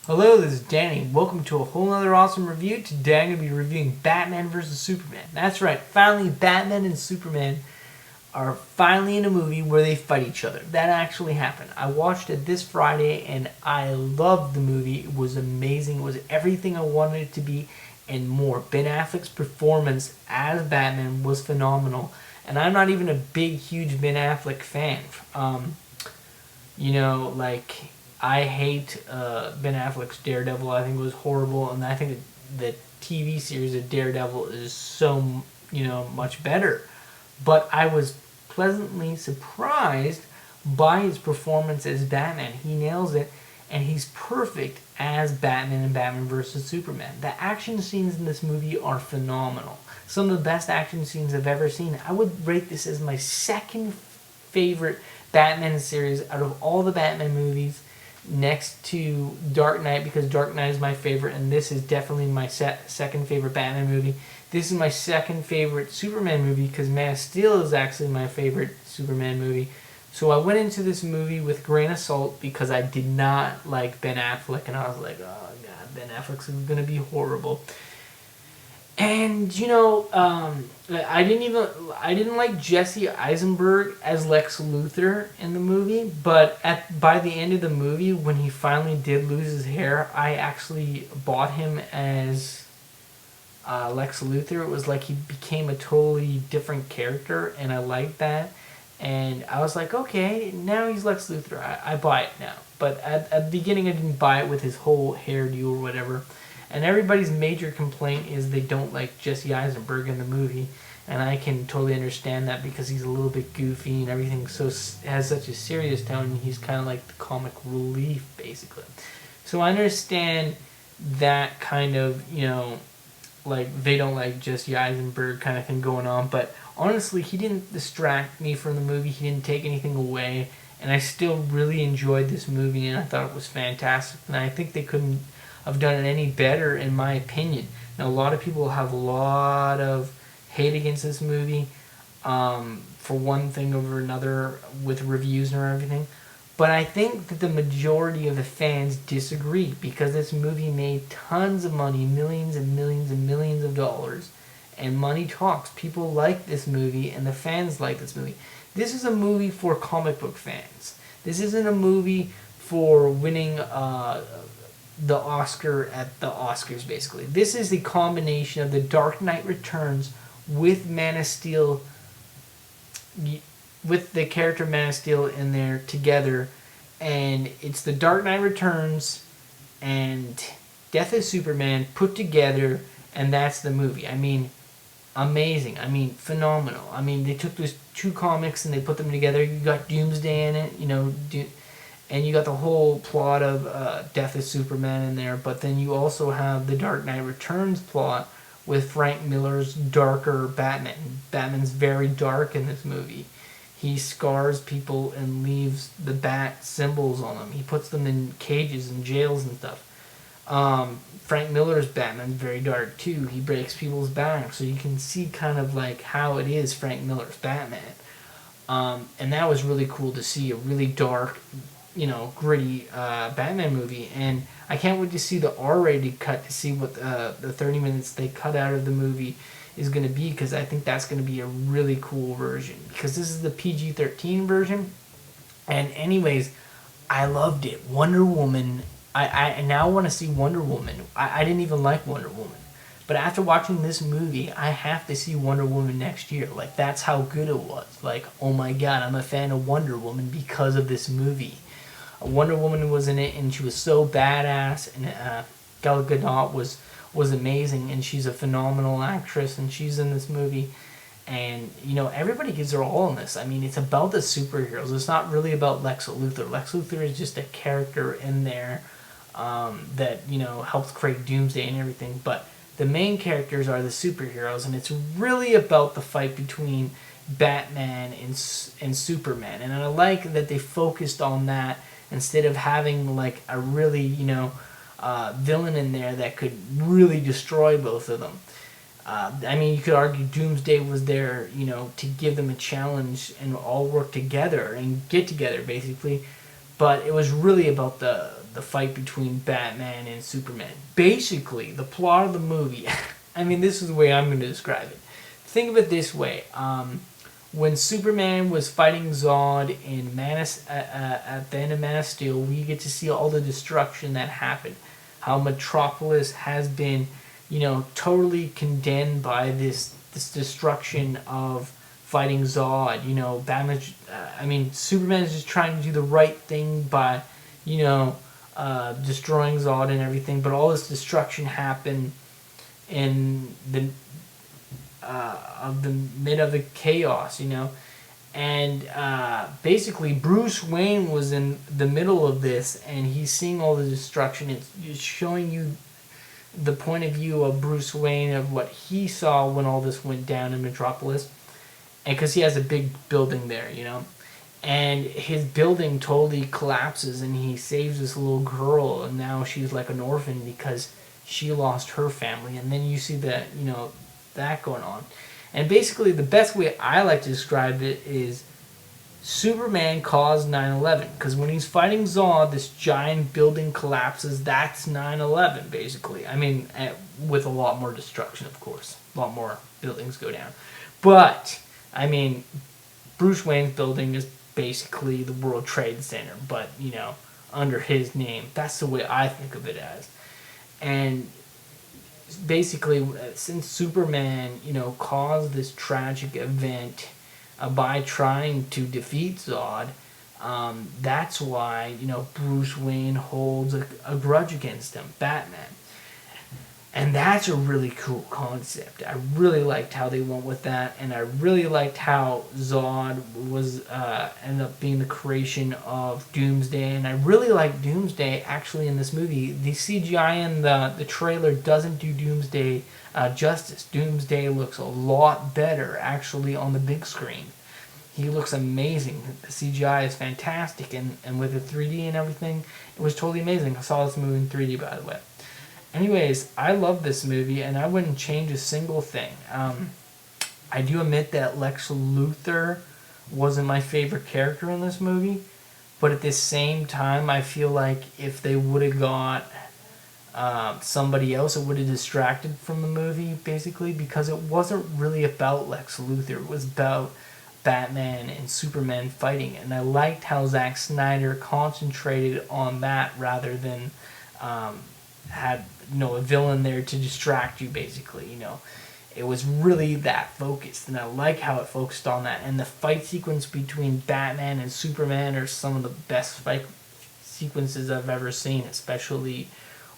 Hello, this is Danny. Welcome to a whole nother awesome review. Today I'm going to be reviewing Batman vs. Superman. That's right, finally Batman and Superman are finally in a movie where they fight each other. That actually happened. I watched it this Friday and I loved the movie. It was amazing. It was everything I wanted it to be and more. Ben Affleck's performance as Batman was phenomenal. And I'm not even a big, huge Ben Affleck fan. Like I hate Ben Affleck's Daredevil. I think it was horrible, and I think the TV series of Daredevil is so much better. But I was pleasantly surprised by his performance as Batman. He nails it, and he's perfect as Batman in Batman vs. Superman. The action scenes in this movie are phenomenal. Some of the best action scenes I've ever seen. I would rate this as my second favorite Batman series out of all the Batman movies, next to Dark Knight, because Dark Knight is my favorite, and this is definitely my second favorite Batman movie. This is my second favorite Superman movie because Man of Steel is actually my favorite Superman movie. So I went into this movie with a grain of salt because I did not like Ben Affleck, and I was like, oh god, Ben Affleck's going to be horrible. And I didn't like Jesse Eisenberg as Lex Luthor in the movie, but by the end of the movie, when he finally did lose his hair, I actually bought him as Lex Luthor. It was like he became a totally different character, and I liked that. And I was like, okay, now he's Lex Luthor. I buy it now. But at the beginning, I didn't buy it with his whole hairdo or whatever. And everybody's major complaint is they don't like Jesse Eisenberg in the movie, and I can totally understand that because he's a little bit goofy and everything has such a serious tone. He's kind of like the comic relief, basically. So I understand that kind of, like they don't like Jesse Eisenberg kind of thing going on. But honestly, he didn't distract me from the movie. He didn't take anything away, and I still really enjoyed this movie, and I thought it was fantastic. And I think they couldn't have done it any better, in my opinion. Now, a lot of people have a lot of hate against this movie, for one thing over another with reviews and everything. But I think that the majority of the fans disagree because this movie made tons of money, millions and millions and millions of dollars. And money talks. People like this movie, and the fans like this movie. This is a movie for comic book fans. This isn't a movie for winning the Oscar at the Oscars, basically. This is a combination of The Dark Knight Returns with Man of Steel, with the character Man of Steel in there together, and it's The Dark Knight Returns and Death of Superman put together, and that's the movie. I mean, amazing. I mean, phenomenal. I mean, they took those two comics and they put them together. You got Doomsday in it, and you got the whole plot of Death of Superman in there, but then you also have the Dark Knight Returns plot with Frank Miller's darker Batman. Batman's very dark in this movie. He scars people and leaves the bat symbols on them. He puts them in cages and jails and stuff. Frank Miller's Batman's very dark too. He breaks people's backs, so you can see kind of like how it is Frank Miller's Batman. And that was really cool to see, a really dark, gritty Batman movie. And I can't wait to see the R-rated cut to see what the 30 minutes they cut out of the movie is going to be, because I think that's going to be a really cool version, because this is the PG-13 version. And anyways, I loved it. Wonder Woman, I now want to see Wonder Woman. I didn't even like Wonder Woman. But after watching this movie, I have to see Wonder Woman next year. Like, that's how good it was. Like, oh my god, I'm a fan of Wonder Woman because of this movie. Wonder Woman was in it, and she was so badass, and Gal Gadot was amazing, and she's a phenomenal actress, and she's in this movie. And, everybody gives her all in this. I mean, it's about the superheroes. It's not really about Lex Luthor. Lex Luthor is just a character in there that, helps create Doomsday and everything. But the main characters are the superheroes, and it's really about the fight between Batman and Superman. And I like that they focused on that instead of having, like, a really, villain in there that could really destroy both of them. I mean, you could argue Doomsday was there, to give them a challenge and all work together and get together, basically. But it was really about the the fight between Batman and Superman. Basically, the plot of the movie, I mean, this is the way I'm going to describe it. Think of it this way. When Superman was fighting Zod in at the end of Man of Steel, we get to see all the destruction that happened. How Metropolis has been, totally condemned by this destruction of fighting Zod. Batman. Superman is just trying to do the right thing by, destroying Zod and everything. But all this destruction happened in the of the mid of the chaos, and basically Bruce Wayne was in the middle of this, and he's seeing all the destruction. It's showing you the point of view of Bruce Wayne of what he saw when all this went down in Metropolis, and because he has a big building there, and his building totally collapses, and he saves this little girl, and now she's like an orphan because she lost her family, and then you see that that going on. And basically the best way I like to describe it is Superman caused 9/11, because when he's fighting Zod, this giant building collapses. That's 9/11 basically. With a lot more destruction, of course. A lot more buildings go down. But Bruce Wayne's building is basically the World Trade Center, but under his name. That's the way I think of it as. And basically, since Superman, caused this tragic event by trying to defeat Zod, that's why, Bruce Wayne holds a grudge against him, Batman. And that's a really cool concept. I really liked how they went with that, and I really liked how Zod was ended up being the creation of Doomsday, and I really like Doomsday actually in this movie. The CGI in the trailer doesn't do Doomsday justice. Doomsday looks a lot better actually on the big screen. He looks amazing. The CGI is fantastic, and with the 3D and everything, it was totally amazing. I saw this movie in 3D, by the way. Anyways, I love this movie, and I wouldn't change a single thing. I do admit that Lex Luthor wasn't my favorite character in this movie, but at the same time, I feel like if they would have got somebody else, it would have distracted from the movie, basically, because it wasn't really about Lex Luthor. It was about Batman and Superman fighting, and I liked how Zack Snyder concentrated on that rather than had a villain there to distract you, basically. It was really that focused, and I like how it focused on that. And the fight sequence between Batman and Superman are some of the best fight sequences I've ever seen, especially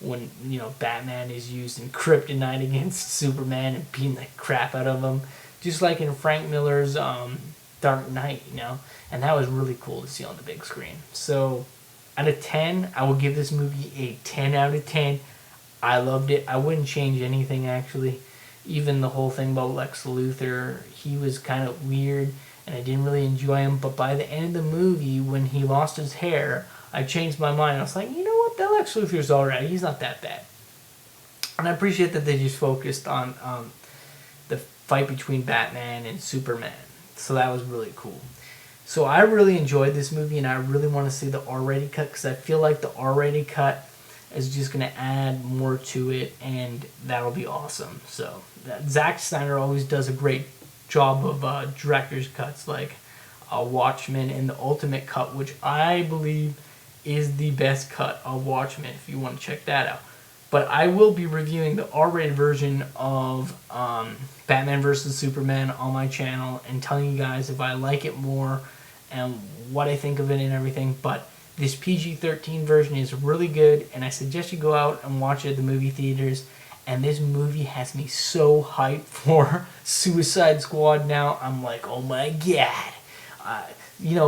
when Batman is using kryptonite against Superman and beating the crap out of him, just like in Frank Miller's Dark Knight, and that was really cool to see on the big screen. So out of 10, I will give this movie a 10 out of 10. I loved it. I wouldn't change anything, actually. Even the whole thing about Lex Luthor, he was kind of weird, and I didn't really enjoy him. But by the end of the movie, when he lost his hair, I changed my mind. I was like, you know what? That Lex Luthor's alright. He's not that bad. And I appreciate that they just focused on the fight between Batman and Superman. So that was really cool. So I really enjoyed this movie, and I really want to see the R-rated cut, because I feel like the R-rated cut is just going to add more to it, and that'll be awesome. So Zack Snyder always does a great job of director's cuts, like Watchmen and the Ultimate Cut, which I believe is the best cut of Watchmen, if you want to check that out. But I will be reviewing the R-rated version of Batman vs. Superman on my channel and telling you guys if I like it more and what I think of it and everything. But this PG-13 version is really good, and I suggest you go out and watch it at the movie theaters. And this movie has me so hyped for Suicide Squad now. I'm like, oh my god.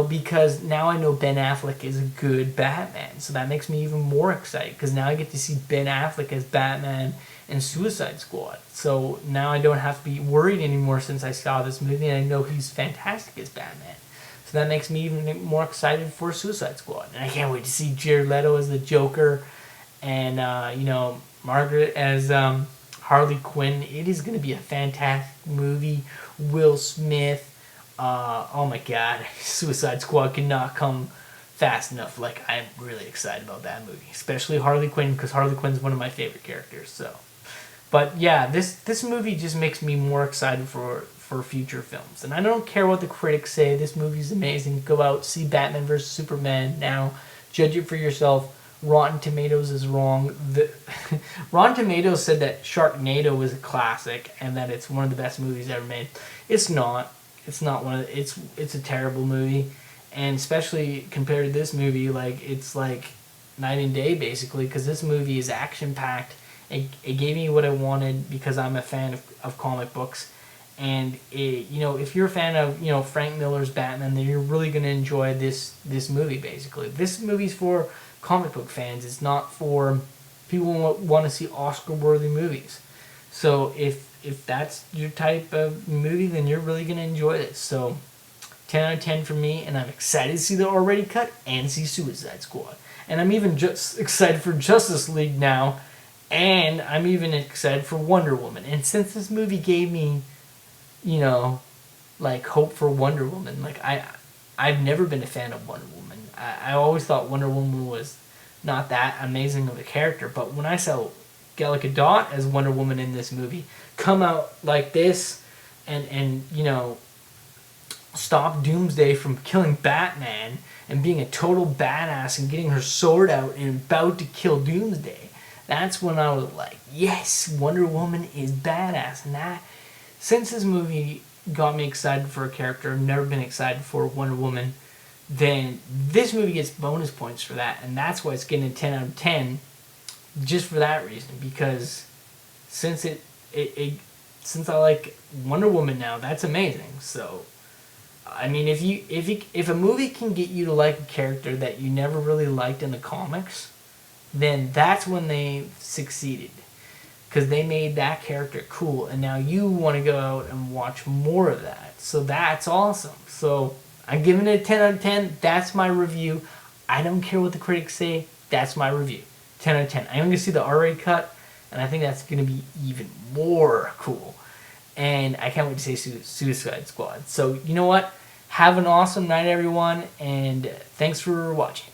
Because now I know Ben Affleck is a good Batman. So that makes me even more excited, because now I get to see Ben Affleck as Batman in Suicide Squad. So now I don't have to be worried anymore since I saw this movie, and I know he's fantastic as Batman. So that makes me even more excited for Suicide Squad. And I can't wait to see Jared Leto as the Joker, and Margaret as Harley Quinn. It is going to be a fantastic movie. Will Smith. Oh my god, Suicide Squad cannot come fast enough. Like, I'm really excited about that movie, especially Harley Quinn, because Harley Quinn's one of my favorite characters. So, but yeah, this movie just makes me more excited for future films. And I don't care what the critics say. This movie's amazing. Go out, see Batman vs Superman now. Judge it for yourself. Rotten Tomatoes is wrong. Rotten Tomatoes said that Sharknado was a classic and that it's one of the best movies ever made. It's not. It's not one of the, it's a terrible movie, and especially compared to this movie, like it's like night and day basically, because this movie is action packed. It gave me what I wanted because I'm a fan of comic books, and if you're a fan of Frank Miller's Batman, then you're really gonna enjoy this movie. Basically, this movie's for comic book fans. It's not for people who want to see Oscar-worthy movies. So if that's your type of movie, then you're really gonna enjoy this. So 10 out of 10 for me, and I'm excited to see the already cut and see Suicide Squad. And I'm even just excited for Justice League now, and I'm even excited for Wonder Woman. And since this movie gave me, like hope for Wonder Woman, like I've never been a fan of Wonder Woman. I always thought Wonder Woman was not that amazing of a character, but when I saw Gal Gadot as Wonder Woman in this movie come out like this and stop Doomsday from killing Batman and being a total badass and getting her sword out and about to kill Doomsday, that's when I was like, yes, Wonder Woman is badass. And that, since this movie got me excited for a character I've never been excited for, Wonder Woman, then this movie gets bonus points for that, and that's why it's getting a 10 out of 10, just for that reason. Because since since I like Wonder Woman now, that's amazing. So, I mean, if a movie can get you to like a character that you never really liked in the comics, then that's when they succeeded, because they made that character cool, and now you want to go out and watch more of that. So that's awesome. So I'm giving it a 10 out of 10. That's my review. I don't care what the critics say. That's my review. 10 out of 10. I'm going to see the R-rated cut, and I think that's going to be even more cool. And I can't wait to see Suicide Squad. So, you know what? Have an awesome night, everyone, and thanks for watching.